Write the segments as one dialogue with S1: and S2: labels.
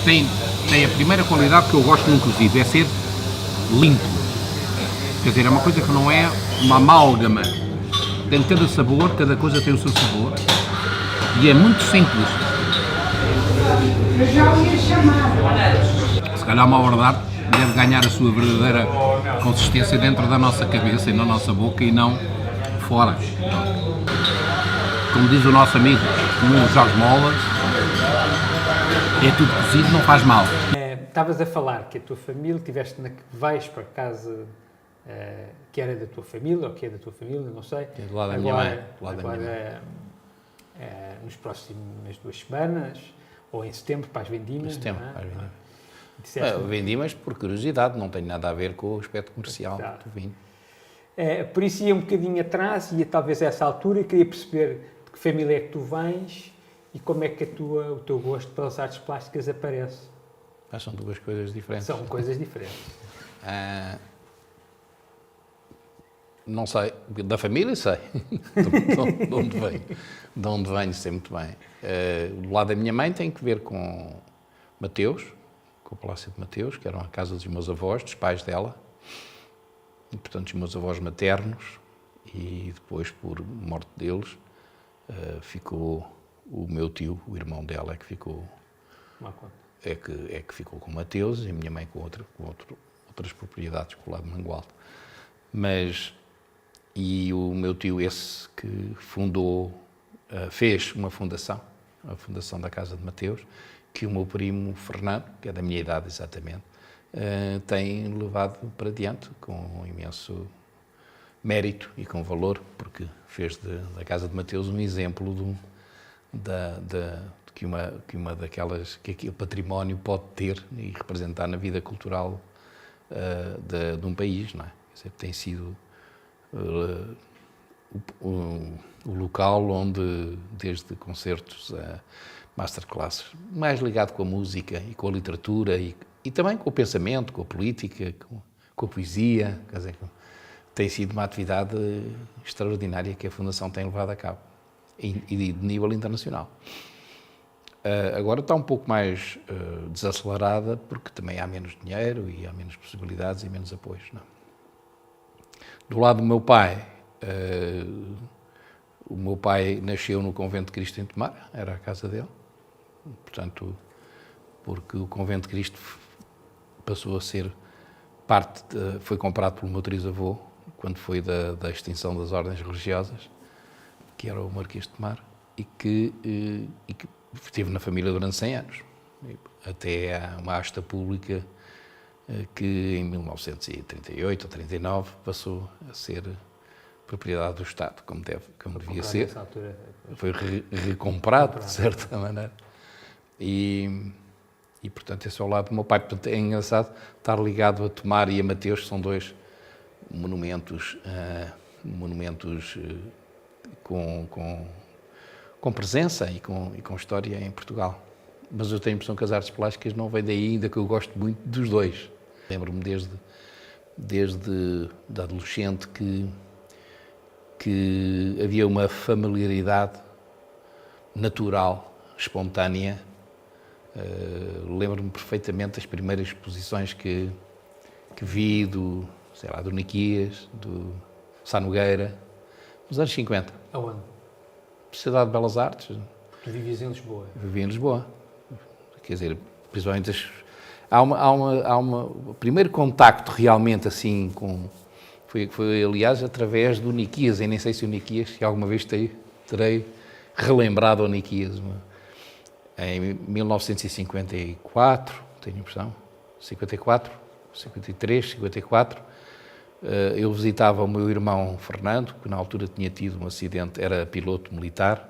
S1: Tem a primeira qualidade que eu gosto num cozido, é ser limpo. Quer dizer, é uma coisa que não é uma amálgama. Tem cada sabor, cada coisa tem o seu sabor. E é muito simples. Se calhar uma obra de arte deve ganhar a sua verdadeira consistência dentro da nossa cabeça e na nossa boca e não fora. Como diz o nosso amigo, o Jorge Molas, é tudo cozido, não faz mal.
S2: Estavas a falar que a tua família, vais para casa que era da tua família, ou que é da tua família, não sei.
S1: É do lado da minha mãe.
S2: Nos próximas 2 semanas, ou em setembro, para as vendimas.
S1: Setembro, para as vendimas. Vendimas por curiosidade, não tem nada a ver com o aspecto comercial do vinho.
S2: Por isso ia um bocadinho atrás, ia talvez a essa altura, e queria perceber de que família é que tu vens e como é que o teu gosto pelas artes plásticas aparece.
S1: São 2 coisas diferentes.
S2: São coisas diferentes.
S1: Não sei, da família sei, de onde venho sei muito bem. Do lado da minha mãe tem que ver com Mateus, com o Palácio de Mateus, que era a casa dos meus avós, dos pais dela, e portanto os meus avós maternos, e depois por morte deles ficou o meu tio, o irmão dela, que ficou que ficou com Mateus, e a minha mãe com outras propriedades com o lado de Mangualde. E o meu tio, esse que fez uma fundação, a fundação da Casa de Mateus, que o meu primo Fernando, que é da minha idade exatamente, tem levado para diante com imenso mérito e com valor, porque fez da Casa de Mateus um exemplo que aquele património pode ter e representar na vida cultural de um país, não é? Quer dizer, tem sido o local onde, desde concertos a masterclasses, mais ligado com a música e com a literatura e também com o pensamento, com a política, com a poesia, quer dizer, tem sido uma atividade extraordinária que a Fundação tem levado a cabo, e de nível internacional. Agora está um pouco mais desacelerada, porque também há menos dinheiro e há menos possibilidades e menos apoios, não é? Do lado do meu pai, o meu pai nasceu no Convento de Cristo em Tomar, era a casa dele, portanto, porque o Convento de Cristo passou a ser foi comprado pelo meu trisavô, quando foi da extinção das ordens religiosas, que era o Marquês de Tomar, e que esteve na família durante 100 anos, até a uma asta pública que em 1938 ou 39 passou a ser propriedade do Estado, como devia ser. Foi recomprado, de certa maneira. E, portanto, esse é o lado do meu pai. Portanto, é engraçado estar ligado a Tomar e a Mateus, que são 2 monumentos com presença e com história em Portugal. Mas eu tenho a impressão que as artes plásticas não vêm daí, ainda que eu gosto muito dos 2. Lembro-me desde da adolescente que havia uma familiaridade natural, espontânea. Lembro-me perfeitamente das primeiras exposições que vi do Niquias, do Sá Nogueira, nos anos 50.
S2: Aonde?
S1: Sociedade de Belas Artes.
S2: Tu vivias em Lisboa?
S1: Vivia em Lisboa. Quer dizer, principalmente o primeiro contacto realmente assim foi aliás através do Niquias. Eu nem sei se o Niquias, se alguma vez terei relembrado o Niquias. Em 1954, tenho a impressão, 53, 54, eu visitava o meu irmão Fernando, que na altura tinha tido um acidente, era piloto militar,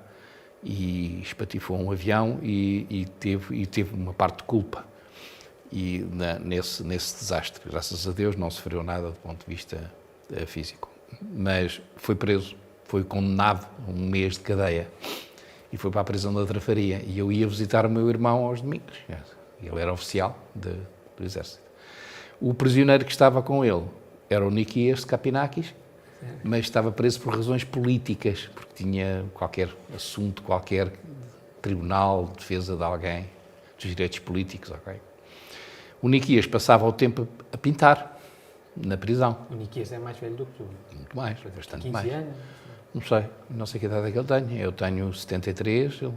S1: e espatifou um avião e teve uma parte de culpa nesse desastre. Graças a Deus não sofreu nada do ponto de vista físico, mas foi preso, foi condenado a 1 mês de cadeia e foi para a prisão da Trafaria, e eu ia visitar o meu irmão aos domingos. Ele era oficial do Exército. O prisioneiro que estava com ele era o Niquias de Capinakis, mas estava preso por razões políticas, porque tinha qualquer assunto, tribunal de defesa de alguém, dos direitos políticos, ok? O Niquias passava o tempo a pintar, na prisão.
S2: O Niquias é mais velho do que tu.
S1: Muito mais, bastante
S2: 15
S1: mais.
S2: anos?
S1: Não sei que idade é que ele tem. Eu tenho 73, ele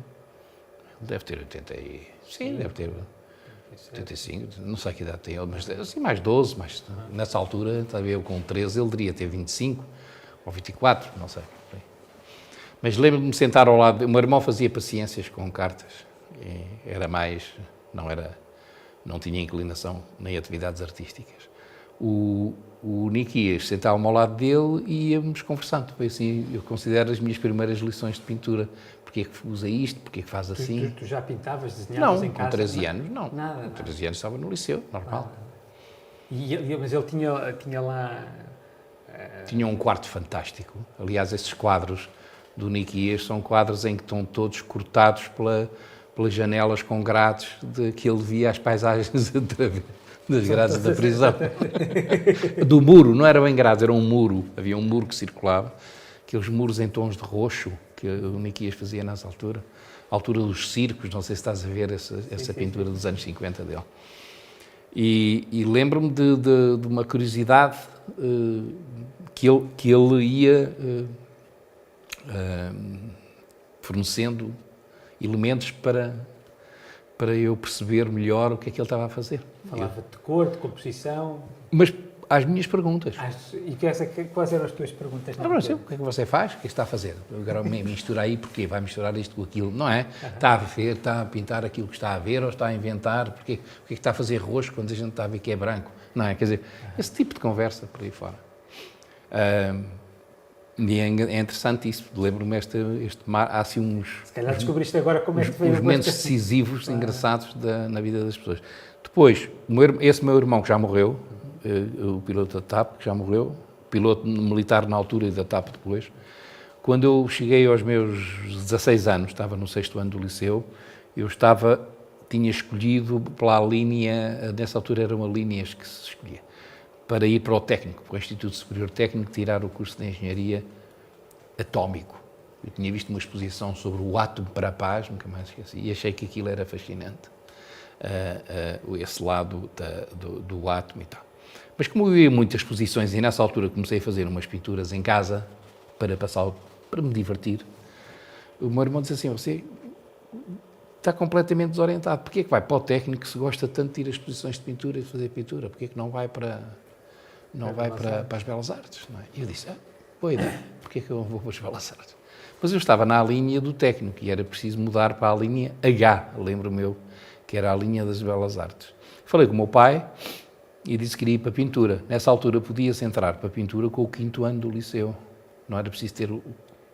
S1: deve ter 80 e... Sim, deve ter 75, não sei que idade tem ele, mas assim mais 12, mas nessa altura, estava eu com 13, ele deveria ter 25 ou 24, não sei. Mas lembro-me de me sentar ao lado, o meu irmão fazia paciências com cartas, e era mais, não tinha inclinação nem atividades artísticas. O Niquias sentava-me ao lado dele e íamos conversando. Foi assim, eu considero as minhas primeiras lições de pintura. Porquê é que usa isto? Porquê é que faz assim?
S2: Tu já pintavas, desenhavas em casa?
S1: Com 13 anos, não.
S2: Nada.
S1: Com 13 anos estava no liceu, normal.
S2: Mas ele tinha lá...
S1: Tinha um quarto fantástico. Aliás, esses quadros do Niquias são quadros em que estão todos cortados pelas janelas com grades de que ele via as paisagens através das grades da prisão. Do muro, não era bem grades, era um muro. Havia um muro que circulava, aqueles muros em tons de roxo que o Niquias fazia nessa altura. A altura dos circos, não sei se estás a ver essa pintura dos anos 50 dele. E lembro-me de uma curiosidade que ele ia fornecendo elementos para eu perceber melhor o que é que ele estava a fazer.
S2: Falava de cor, de composição...
S1: Mas às minhas perguntas.
S2: E quais eram as tuas perguntas?
S1: Não sei, o que é que você faz? O que é que está a fazer? Agora mistura aí, porquê? Vai misturar isto com aquilo, não é? Está a ver, está a pintar aquilo que está a ver ou está a inventar? Porquê é que está a fazer roxo quando a gente está a ver que é branco? Não é? Quer dizer, esse tipo de conversa por aí fora. E é interessante isso. Lembro-me há assim uns...
S2: Se calhar descobriste agora como é que veio
S1: os momentos decisivos, engraçados na vida das pessoas. Depois, esse meu irmão que já morreu, o piloto da TAP, que já morreu, piloto militar na altura e da TAP depois, quando eu cheguei aos meus 16 anos, estava no 6º ano do liceu, tinha escolhido pela linha, nessa altura eram as linhas que se escolhia, para ir para o técnico, para o Instituto Superior Técnico, tirar o curso de Engenharia Atómico. Eu tinha visto uma exposição sobre o átomo para a paz, nunca mais esqueci, e achei que aquilo era fascinante, esse lado do átomo e tal. Mas como eu ia a muitas exposições e nessa altura comecei a fazer umas pinturas em casa para me divertir, o meu irmão disse assim, você está completamente desorientado, porquê é que vai para o técnico se gosta tanto de ir a exposições de pintura e de fazer pintura? Porquê é que não vai para as Belas Artes? Não é? E eu disse, boa ideia, porquê é que eu vou para as Belas Artes? Mas eu estava na linha do técnico e era preciso mudar para a linha H, lembro-me eu, que era a linha das Belas Artes. Falei com o meu pai e disse que queria ir para a pintura. Nessa altura podia-se entrar para a pintura com o 5º ano do liceu. Não era preciso ter o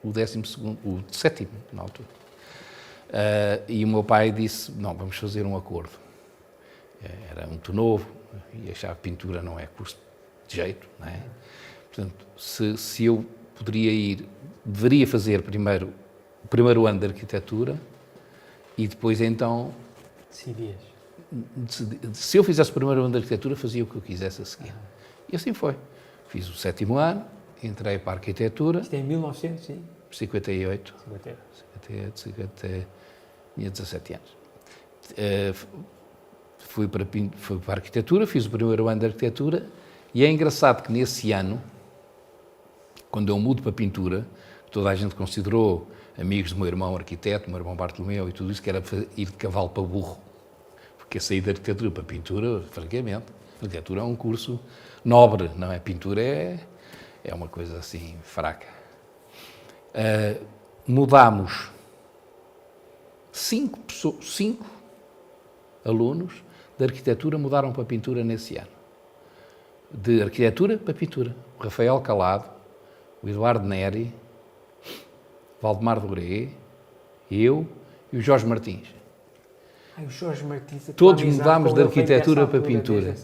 S1: 12º, o 7º na altura. E o meu pai disse, não, vamos fazer um acordo. Era muito novo e achava que pintura não é curso de jeito, não é? Portanto, se eu deveria fazer primeiro o primeiro ano de arquitetura e depois então...
S2: Decidias.
S1: Se eu fizesse o primeiro ano de arquitetura, fazia o que eu quisesse a seguir. E assim foi. Fiz o 7º ano, entrei para a arquitetura.
S2: Isto é em 1958.
S1: 58. Tinha 17 anos. Fui para a arquitetura, fiz o primeiro ano de arquitetura e é engraçado que nesse ano, quando eu mudo para a pintura, toda a gente considerou, amigos do meu irmão arquiteto, meu irmão Bartolomeu e tudo isso, que era ir de cavalo para burro. Porque a sair da arquitetura para a pintura, francamente, a arquitetura é um curso nobre, não é? Pintura é uma coisa assim, fraca. Mudámos 5 alunos de arquitetura mudaram para a pintura nesse ano. De arquitetura para a pintura. O Rafael Calado, o Eduardo Neri, Valdemar Doré, eu e o Jorge Martins.
S2: O Jorge Martins...
S1: Todos mudámos de arquitetura para a pintura.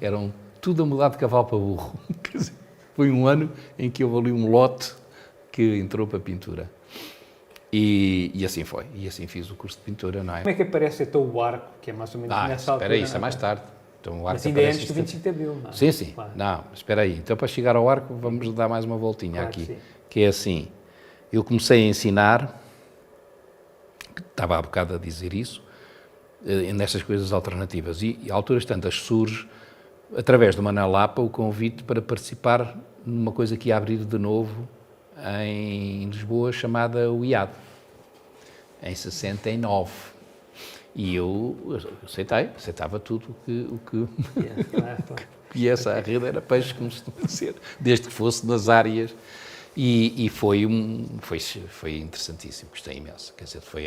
S1: Eram tudo a mudar de cavalo para burro. Quer dizer, foi um ano em que houve ali um lote que entrou para a pintura. E assim foi. E assim fiz o curso de pintura, não é?
S2: Como é que aparece então o arco, que é mais ou menos nessa altura?
S1: Espera aí, isso é mais tarde. Então, o arco
S2: mas ainda é antes do 25 de Abril, não é?
S1: Sim, sim.
S2: Claro.
S1: Não, espera aí. Então, para chegar ao arco, vamos dar mais uma voltinha
S2: claro
S1: aqui.
S2: Que
S1: é assim, eu comecei a ensinar, estava há bocado a dizer isso, nestas coisas alternativas. E a alturas tantas surge, através do Manuel Lapa, o convite para participar numa coisa que ia abrir de novo em Lisboa, chamada o IAD, em 69. E eu aceitava tudo o que viesse à rede, era peixe, como se costuma dizer, desde que fosse nas áreas. E foi interessantíssimo, gostei imenso. Quer dizer,
S2: tu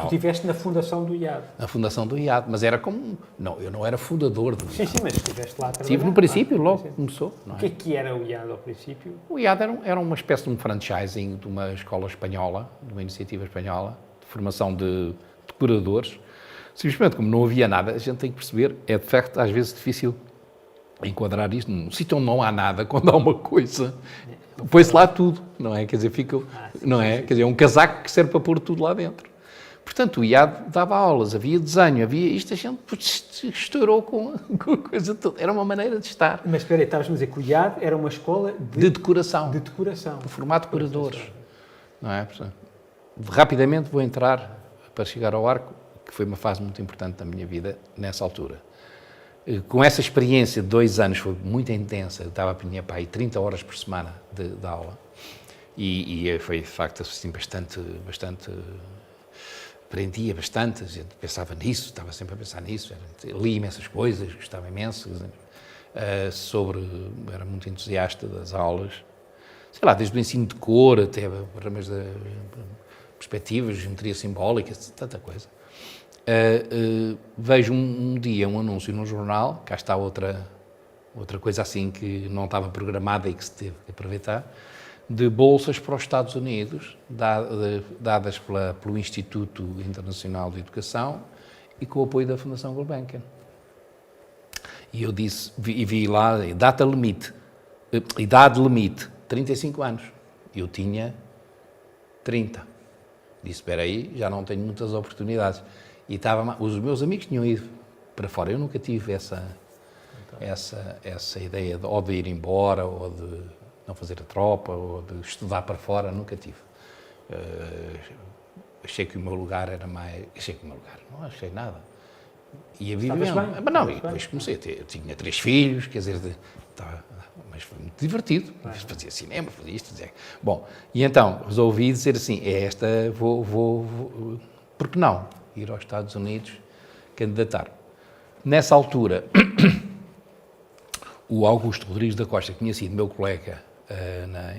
S2: estiveste na fundação do IAD.
S1: Na fundação do IAD, mas era como... Não, eu não era fundador do IAD.
S2: Sim, mas estiveste lá a trabalhar.
S1: Estive no princípio, logo começou.
S2: O que era o IAD ao princípio?
S1: O IAD era uma espécie de um franchising de uma escola espanhola, de uma iniciativa espanhola, de formação de decoradores. Simplesmente, como não havia nada, a gente tem que perceber, é de facto às vezes difícil enquadrar isto num sítio onde não há nada, quando há uma coisa, põe-se lá tudo, não é? Quer dizer, não é? Quer dizer, é um casaco que serve para pôr tudo lá dentro. Portanto, o IAD dava aulas, havia desenho, havia isto, a gente estourou com a coisa toda. Era uma maneira de estar.
S2: Mas espera aí, estavas a dizer que o IAD era uma escola
S1: de decoração.
S2: De decoração.
S1: De formato de decoradores. Não é? Portanto, rapidamente vou entrar para chegar ao arco, que foi uma fase muito importante da minha vida nessa altura. Com essa experiência de 2 anos, foi muito intensa, eu estava a pinhar para aí 30 horas por semana de aula. E foi, de facto, assim, bastante aprendia bastante, a gente pensava nisso, estava sempre a pensar nisso, li imensas coisas, gostava imenso, era muito entusiasta das aulas, sei lá, desde o ensino de cor até programas de perspectivas, geometria simbólica, tanta coisa. Vejo um dia um anúncio num jornal, cá está outra coisa assim que não estava programada e que se teve que aproveitar, de bolsas para os Estados Unidos, dadas pelo Instituto Internacional de Educação e com o apoio da Fundação Gulbenkian. E eu disse, vi lá, idade limite, 35 anos. Eu tinha 30. Disse, espera aí, já não tenho muitas oportunidades. E os meus amigos tinham ido para fora. Eu nunca tive essa ideia ou de ir embora, ou de não fazer a tropa, ou de estudar para fora, nunca tive. Achei que o meu lugar era mais... não achei nada. Ia viver mesmo. Mas não, e depois comecei a ter... Eu tinha 3 filhos, quer dizer... mas foi muito divertido. Fazia cinema, fazia isto, fazia... Bom, e então resolvi dizer assim, vou... Por que não? Ir aos Estados Unidos, candidatar. Nessa altura, o Augusto Rodrigues da Costa, que tinha sido meu colega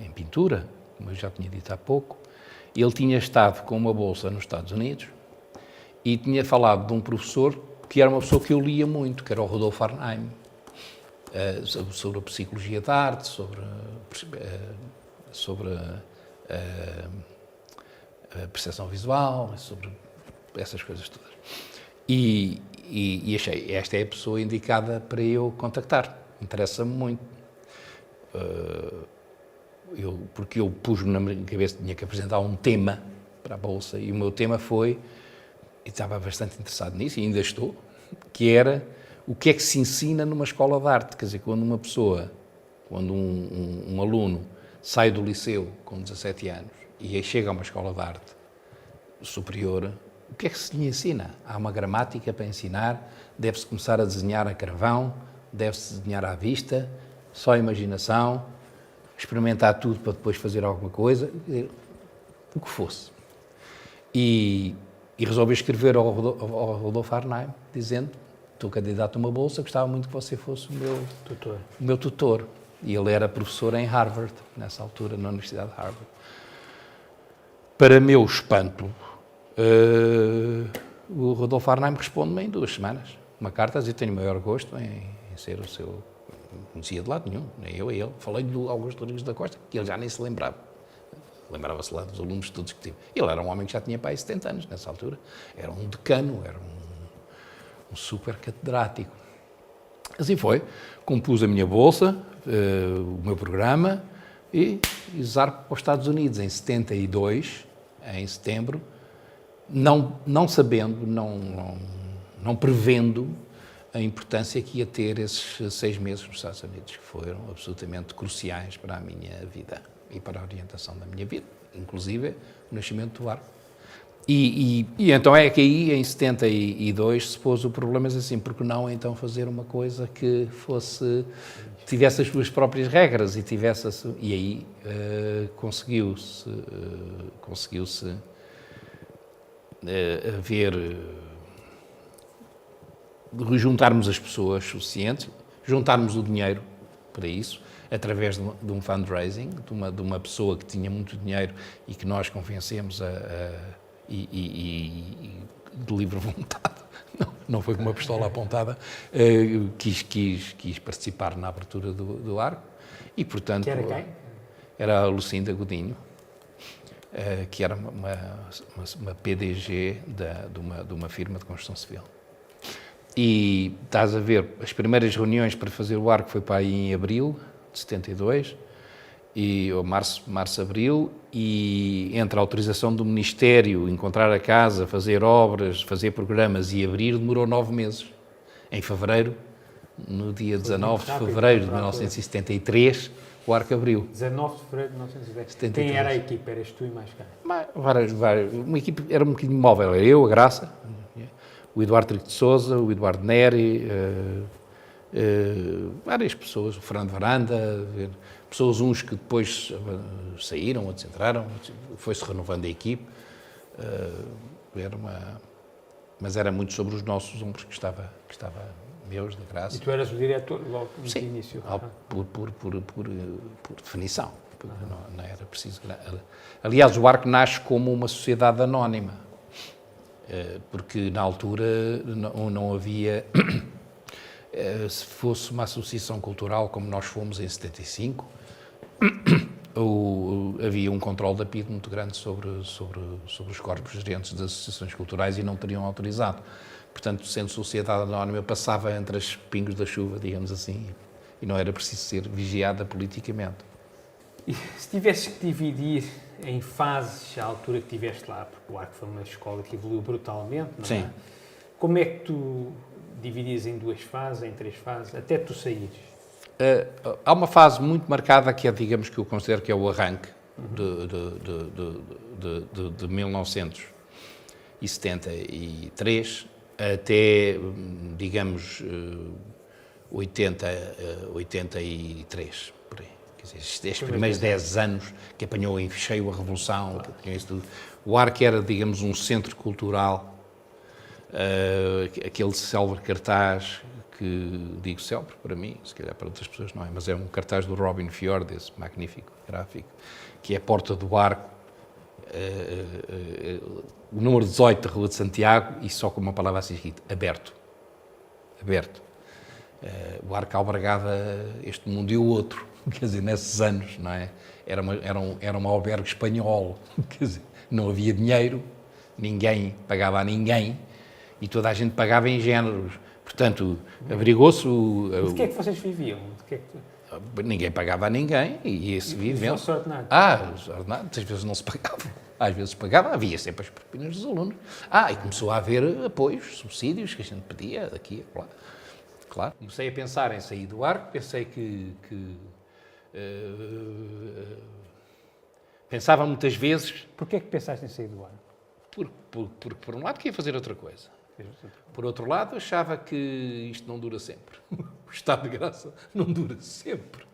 S1: em pintura, como eu já tinha dito há pouco, ele tinha estado com uma bolsa nos Estados Unidos e tinha falado de um professor que era uma pessoa que eu lia muito, que era o Rudolf Arnheim, sobre a psicologia da arte, sobre a percepção visual, sobre essas coisas todas. E achei, esta é a pessoa indicada para eu contactar. Interessa-me muito. Porque eu pus-me na minha cabeça que tinha que apresentar um tema para a Bolsa, e o meu tema foi, e estava bastante interessado nisso, e ainda estou, que era o que é que se ensina numa escola de arte. Quer dizer, quando um aluno sai do liceu com 17 anos e chega a uma escola de arte superior, o que é que se lhe ensina? Há uma gramática para ensinar, deve-se começar a desenhar a carvão, deve-se desenhar à vista, só a imaginação, experimentar tudo para depois fazer alguma coisa, o que fosse. E resolvi escrever ao Rudolf Arnheim, dizendo, estou candidato a uma bolsa, gostava muito que você fosse o meu tutor. E ele era professor em Harvard, nessa altura, na Universidade de Harvard. Para meu espanto, o Rudolf Arnheim responde-me em 2 semanas. Uma carta a dizer, tenho o maior gosto em ser o seu... Não conhecia de lado nenhum, nem eu a ele. Falei-lhe do Augusto Rodrigues da Costa, que ele já nem se lembrava. Lembrava-se lá dos alunos todos que tive. Ele era um homem que já tinha para aí 70 anos, nessa altura. Era um decano, era um super catedrático. Assim foi. Compus a minha bolsa, o meu programa, e zarpo para os Estados Unidos em 72, em setembro, não sabendo, não prevendo a importância que ia ter esses 6 meses nos Estados Unidos, que foram absolutamente cruciais para a minha vida e para a orientação da minha vida, inclusive o nascimento do arco. E então é que aí, em 72, se pôs o problema, mas assim, porque não então fazer uma coisa que tivesse as suas próprias regras e tivesse... E aí conseguiu-se juntarmos as pessoas suficientes, juntarmos o dinheiro para isso, através de um fundraising, de uma pessoa que tinha muito dinheiro e que nós convencemos e de livre vontade, não foi com uma pistola apontada, quis participar na abertura do arco e, portanto...
S2: Que era quem?
S1: Era a Lucinda Godinho, que era uma PDG de uma firma de construção civil. E estás a ver, as primeiras reuniões para fazer o arco foi para aí em abril de 72, ou março, abril, e entre a autorização do Ministério, encontrar a casa, fazer obras, fazer programas e abrir, demorou 9 meses. Em fevereiro, no dia 19 de fevereiro de 1973, o arco abriu.
S2: 19 de fevereiro de 1973. Quem era a equipa? Eras tu e mais quem?
S1: Uma equipe, era um bocadinho móvel. Era eu, a Graça, o Eduardo Trigo de Sousa, o Eduardo Neri, várias pessoas, o Fernando Varanda, pessoas uns que depois saíram, outros entraram, foi-se renovando a equipe. Mas era muito sobre os nossos ombros que estava meus, da Graça.
S2: E tu eras o diretor logo no
S1: Sim,
S2: início?
S1: por definição. Não era preciso... Aliás, o arco nasce como uma sociedade anónima, porque na altura não havia... Se fosse uma associação cultural como nós fomos em 75, havia um controle da PIDE muito grande sobre os corpos gerentes das associações culturais e não teriam autorizado. Portanto, sendo sociedade anónima, passava entre os pingos da chuva, digamos assim, e não era preciso ser vigiada politicamente.
S2: E se tivesses que dividir em fases a altura que estiveste lá, porque o arco foi uma escola que evoluiu brutalmente, não é?
S1: Sim.
S2: Como é que tu dividias em 2 fases, em 3 fases, até tu saíres?
S1: Há uma fase muito marcada que é, digamos, que eu considero que é o arranque de 1973 até, digamos, 83, por aí. Quer dizer, estes primeiros 10 anos que apanhou em cheio a Revolução, que apanhou isso tudo. O arco era, digamos, um centro cultural, aquele célebre cartaz que digo célebre para mim, se calhar para outras pessoas não é, mas é um cartaz do Robin Fjord, esse magnífico gráfico, que é a Porta do Arco, o número 18 da Rua de Santiago, e só com uma palavra assim escrita, aberto. Aberto. O arco albergava este mundo e o outro, quer dizer, nesses anos, não é? Era um albergue espanhol, quer dizer, não havia dinheiro, ninguém pagava a ninguém, e toda a gente pagava em géneros. Portanto, abrigou-se o...
S2: De que é que vocês viviam?
S1: Ninguém pagava a ninguém e esse vivendo.
S2: Os ordenados?
S1: Os ordenados, às vezes não se pagava. Às vezes pagava, havia sempre as propinas dos alunos. E começou a haver apoios, subsídios que a gente pedia daqui e lá. Claro. Comecei a pensar em sair do arco, pensei pensava muitas vezes...
S2: Porquê é que pensaste em sair do arco?
S1: Porque, por um lado, queria fazer outra coisa. Por outro lado, achava que isto não dura sempre. O estado de graça não dura sempre.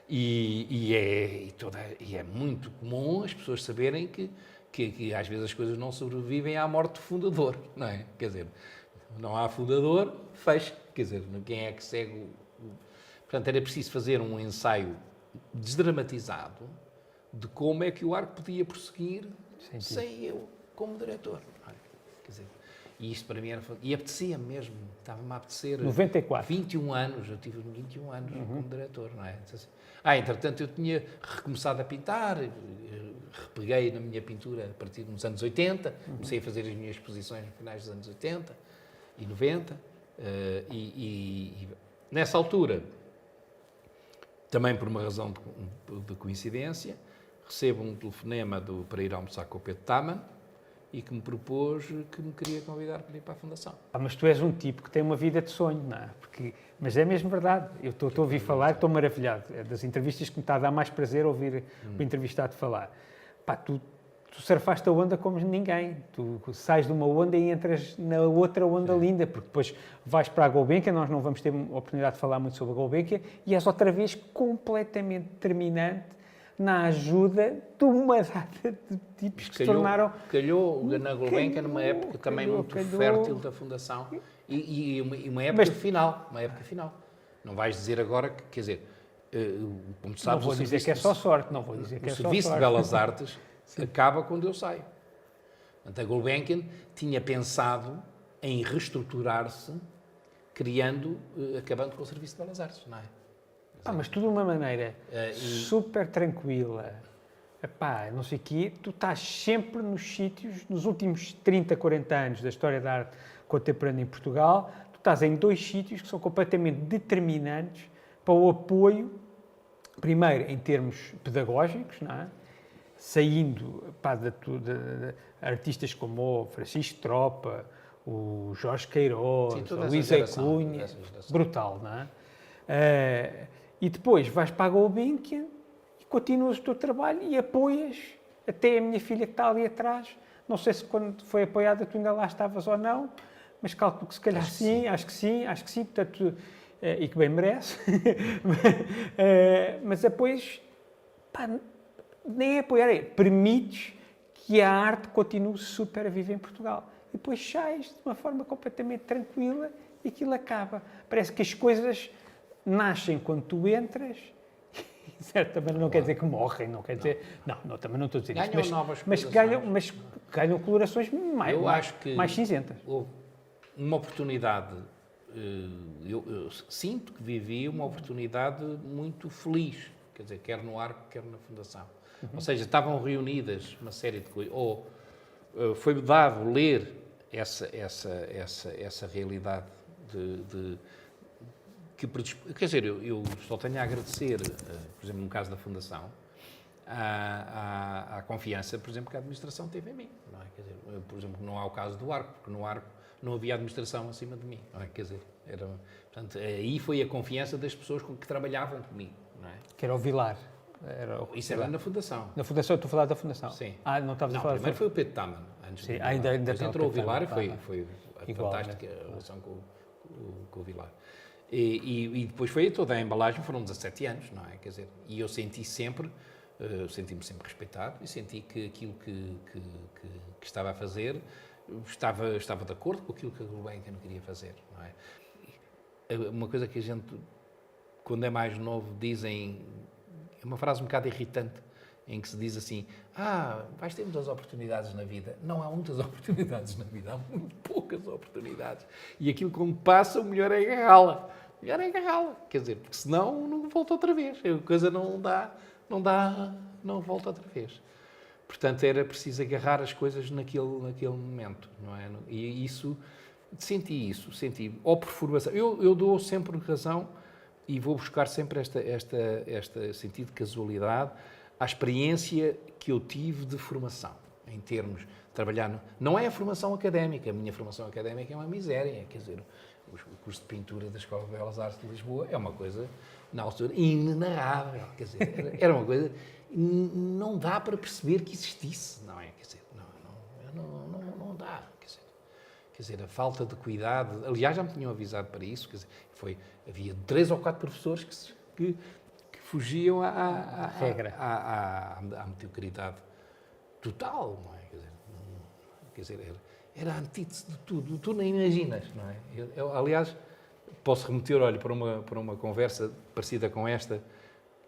S1: E é muito comum as pessoas saberem que às vezes as coisas não sobrevivem à morte do fundador, não é? Quer dizer, não há fundador, fecha. Quer dizer, quem é que segue Portanto, era preciso fazer um ensaio desdramatizado de como é que o arco podia prosseguir sem eu como diretor. Quer dizer, e isto para mim era... E apetecia mesmo, estava-me a apetecer...
S2: 94.
S1: 21 anos, eu tive 21 anos como diretor, não é? Entretanto, eu tinha recomeçado a pintar, repeguei na minha pintura a partir dos anos 80, comecei a fazer as minhas exposições no finais dos anos 80 e 90, e nessa altura, também por uma razão de coincidência, recebo um telefonema para ir almoçar com o Pedro Taman, e que me propôs que me queria convidar para ir para a Fundação.
S2: Mas tu és um tipo que tem uma vida de sonho, não é? Mas é mesmo verdade. Eu estou a ouvir falar e estou maravilhado. É das entrevistas que me está a dar mais prazer ouvir o entrevistado falar. Tu tu surfaste a onda como ninguém. Tu sais de uma onda e entras na outra onda linda, porque depois vais para a Gulbenkian, nós não vamos ter a oportunidade de falar muito sobre a Gulbenkian, e és outra vez completamente determinante na ajuda de uma data de tipos que se tornaram...
S1: Calhou na Gulbenkian numa época também muito fértil da Fundação e uma época final. Não vais dizer agora que, quer dizer, como sabes...
S2: Não vou dizer que é só sorte, não vou dizer que é só sorte.
S1: O Serviço de Belas Artes acaba quando eu saio. Portanto, a Gulbenkian tinha pensado em reestruturar-se, acabando com o Serviço de Belas Artes, não é?
S2: Mas tudo de uma maneira super tranquila. Epá, não sei o quê, tu estás sempre nos sítios, nos últimos 30, 40 anos da história da arte contemporânea em Portugal, tu estás em 2 sítios que são completamente determinantes para o apoio, primeiro em termos pedagógicos, não é? Saindo de artistas como o Francisco Tropa, o Jorge Queiroz, a Luísa Cunha, brutal, não é? E depois vais para a Gulbenkian e continuas o teu trabalho e apoias até a minha filha que está ali atrás. Não sei se quando foi apoiada tu ainda lá estavas ou não, mas calculo que se calhar acho que sim, portanto, e que bem merece. Mas apoias, nem é apoiar, permites que a arte continue super viva em Portugal. E depois sais de uma forma completamente tranquila e aquilo acaba. Parece que as coisas nascem quando tu entras, e de certa maneira não quer dizer que morrem, não quer dizer... Não, também não estou a dizer isto. Mas ganham colorações mais cinzentas.
S1: Houve uma oportunidade, eu sinto que vivi uma oportunidade muito feliz, quer dizer, quer no Arco, quer na Fundação. Ou seja, estavam reunidas uma série de coisas, ou foi-me dado ler essa realidade quer dizer, eu só tenho a agradecer, por exemplo, no caso da Fundação, à confiança, por exemplo, que a administração teve em mim. Não é? Quer dizer, por exemplo, não há o caso do Arco, porque no Arco não havia administração acima de mim. Não é? Quer dizer, portanto, aí foi a confiança das pessoas com que trabalhavam comigo. Não é?
S2: Que era o Vilar.
S1: Isso era na Fundação.
S2: Na Fundação, tu falaste da Fundação?
S1: Sim.
S2: Não estavas a falar
S1: primeiro foi o Pedro Taman, antes
S2: sim,
S1: do
S2: ainda
S1: depois entrou o Vilar e foi
S2: igual,
S1: fantástica a relação com o Vilar. E depois foi toda a embalagem, foram 17 anos, não é? Quer dizer, e eu senti-me sempre respeitado e senti que aquilo que estava a fazer estava de acordo com aquilo que a Gulbenkian queria fazer, não é? Uma coisa que a gente, quando é mais novo, dizem, é uma frase um bocado irritante, em que se diz assim, vais ter muitas oportunidades na vida. Não há muitas oportunidades na vida, há muito poucas oportunidades. E aquilo como passa, o melhor é agarrá-la. Quer dizer, porque senão não volta outra vez. A coisa não volta outra vez. Portanto, era preciso agarrar as coisas naquele momento, não é? E senti, ou por formação. Eu dou sempre razão e vou buscar sempre este sentido de casualidade à experiência que eu tive de formação, em termos de trabalhar... Não é a formação académica, a minha formação académica é uma miséria, quer dizer, o curso de pintura da Escola de Belas Artes de Lisboa é uma coisa, na altura, inenarrável, quer dizer, era uma coisa... Não dá para perceber que existisse, não é? Quer dizer, não dá, quer dizer, a falta de cuidado... Aliás, já me tinham avisado para isso, quer dizer, havia 3 ou 4 professores que fugiam à
S2: regra,
S1: à mediocridade total, não é? Quer dizer, era a antítese de tudo, tu nem imaginas, não é? Eu, aliás, posso remeter, olha, para uma conversa parecida com esta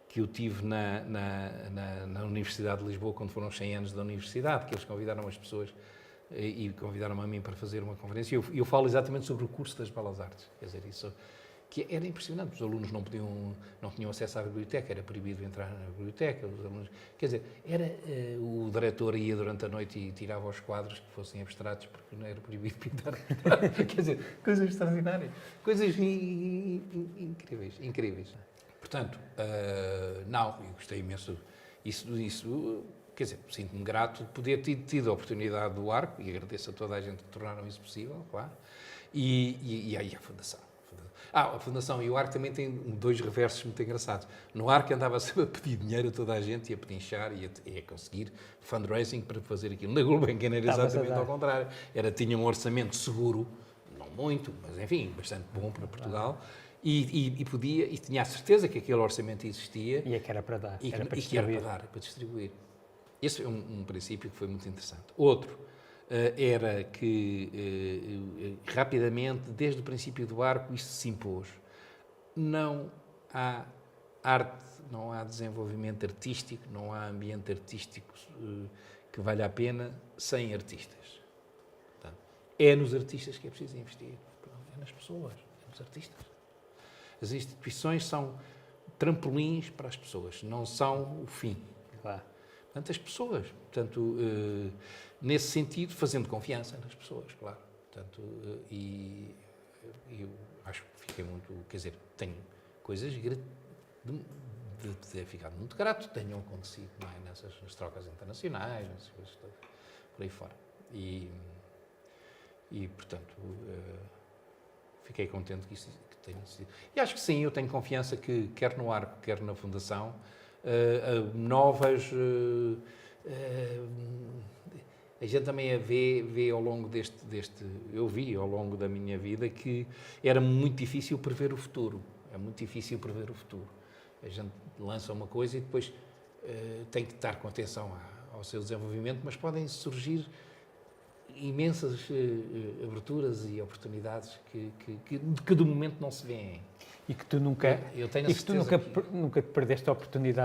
S1: que eu tive na Universidade de Lisboa, quando foram os 100 anos da Universidade, que eles convidaram as pessoas e convidaram-me a mim para fazer uma conferência. Eu falo exatamente sobre o curso das Belas Artes, quer dizer, isso... que era impressionante, os alunos não tinham acesso à biblioteca, era proibido entrar na biblioteca, os alunos, quer dizer, o diretor ia durante a noite e tirava os quadros que fossem abstratos, porque não era proibido pintar, quer dizer, coisas extraordinárias, coisas incríveis. Portanto, eu gostei imenso, isso, quer dizer, sinto-me grato de poder ter tido a oportunidade do Arco, e agradeço a toda a gente que tornaram isso possível, claro, e aí a Fundação. A Fundação e o ARC também têm dois reversos muito engraçados. No ARC andava sempre a pedir dinheiro a toda a gente, ia pedinchar e a conseguir fundraising para fazer aquilo. Na Gulbenkian era exatamente ao contrário. Tinha um orçamento seguro, não muito, mas enfim, bastante bom para Portugal. E podia, e tinha a certeza que aquele orçamento existia.
S2: E é que era para dar,
S1: E
S2: era para
S1: que era para dar, para distribuir. Esse é um princípio que foi muito interessante. Outro era que, rapidamente, desde o princípio do arco, isto se impôs. Não há arte, não há desenvolvimento artístico, não há ambiente artístico que valha a pena sem artistas. Portanto, é nos artistas que é preciso investir. É nas pessoas, é nos artistas. As instituições são trampolins para as pessoas, não são o fim.
S2: Claro.
S1: Portanto, as pessoas. Portanto, nesse sentido, fazendo confiança nas pessoas, claro. Portanto, e eu acho que fiquei muito... Quer dizer, tenho coisas de ter ficado muito grato, tenham acontecido, não é? Nas trocas internacionais, nessas coisas todas, por aí fora. E portanto, fiquei contente que isso tenha sido. E acho que sim, eu tenho confiança que, quer no Arco, quer na Fundação, novas... a gente também vê ao longo eu vi ao longo da minha vida que era muito difícil prever o futuro. É muito difícil prever o futuro. A gente lança uma coisa e depois tem que estar com atenção ao seu desenvolvimento, mas podem surgir imensas aberturas e oportunidades que do momento não se vêem.
S2: E que tu nunca,
S1: eu tenho a
S2: e que tu
S1: certeza
S2: nunca te perdeste a oportunidade